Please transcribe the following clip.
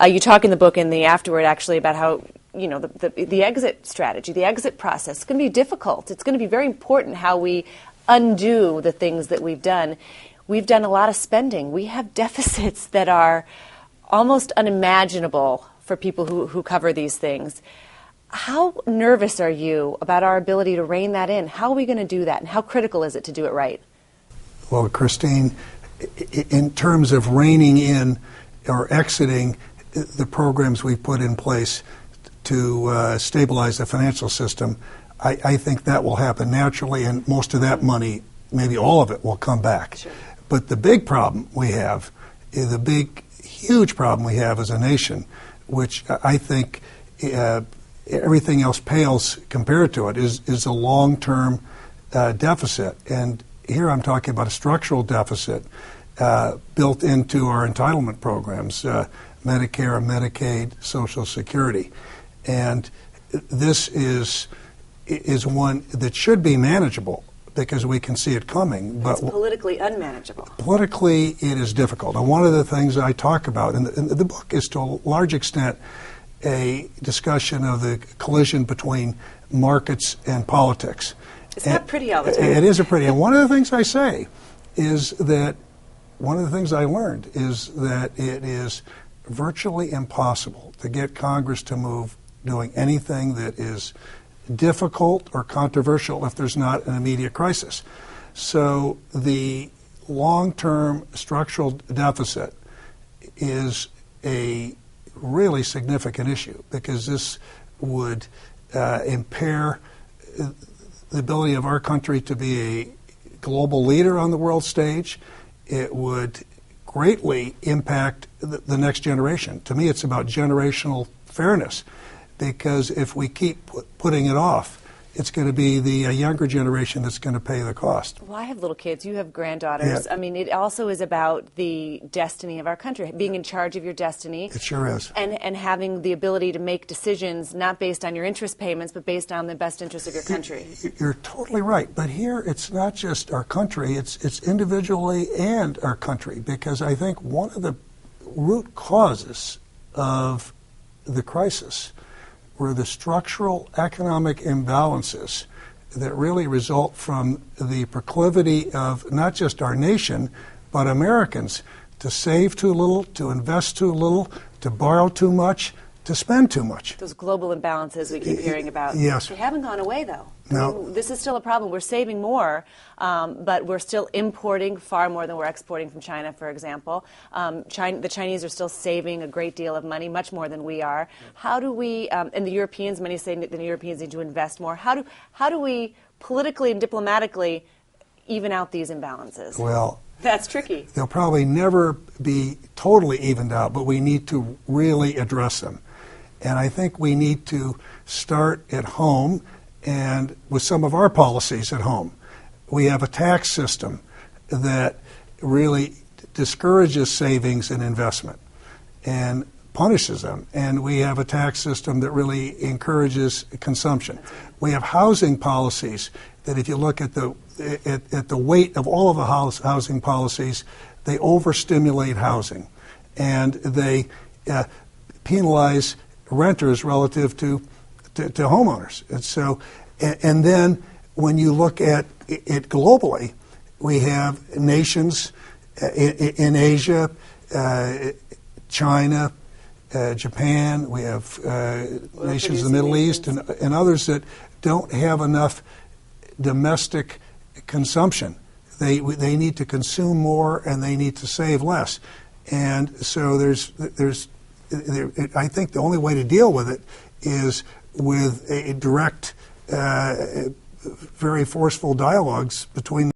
You talk in the book and the afterward actually about how the exit strategy, the exit process is going to be difficult. It's going to be very important how we undo the things that we've done. We've done a lot of spending. We have deficits that are almost unimaginable for people who cover these things. How nervous are you about our ability to rein that in? How are we going to do that, and how critical is it to do it right? Well, Christine, in terms of reining in or exiting the programs we've put in place to stabilize the financial system, I think that will happen naturally, and most of that money, maybe all of it, will come back. Sure. But the big problem we have, huge problem we have as a nation, which I think everything else pales compared to it, is a long-term deficit. And here I'm talking about a structural deficit built into our entitlement programs, Medicare, Medicaid, Social Security. And this is one that should be manageable because we can see it coming. But it's politically unmanageable. Politically, it is difficult. And one of the things I talk about, and the book is to a large extent a discussion of the collision between markets and politics. It's not pretty all the time. It isn't pretty. And one of the things I say is that one of the things I learned is that it is virtually impossible to get Congress to move doing anything that is difficult or controversial if there's not an immediate crisis. So the long-term structural deficit is a really significant issue because this would impair the ability of our country to be a global leader on the world stage. It would greatly impact the next generation. To me, it's about generational fairness, because if we keep putting it off, it's going to be the younger generation that's going to pay the cost. Well, I have little kids. You have granddaughters. Yeah. I mean, it also is about the destiny of our country, being in charge of your destiny. It sure is. And having the ability to make decisions not based on your interest payments, but based on the best interest of your country. You're totally right. But here, it's not just our country. It's individually and our country, because I think one of the root causes of the crisis were the structural economic imbalances that really result from the proclivity of not just our nation, but Americans to save too little, to invest too little, to borrow too much, to spend too much. Those global imbalances we keep hearing about. Yes. They haven't gone away, though. No. I mean, this is still a problem. We're saving more, but we're still importing far more than we're exporting from China, for example. The Chinese are still saving a great deal of money, much more than we are. How do we, and the Europeans, many say that the Europeans need to invest more. How do we politically and diplomatically even out these imbalances? Well, that's tricky. They'll probably never be totally evened out, but we need to really address them. And I think we need to start at home and with some of our policies at home. We have a tax system that really discourages savings and investment and punishes them. And we have a tax system that really encourages consumption. We have housing policies that, if you look at the weight of all of the housing policies, they overstimulate housing, and they penalize renters relative to homeowners. And so, and then when you look at it globally, we have nations in Asia, China, Japan, we have nations in the Middle East and others that don't have enough domestic consumption. They need to consume more and they need to save less. And so I think the only way to deal with it is with a direct, very forceful dialogues between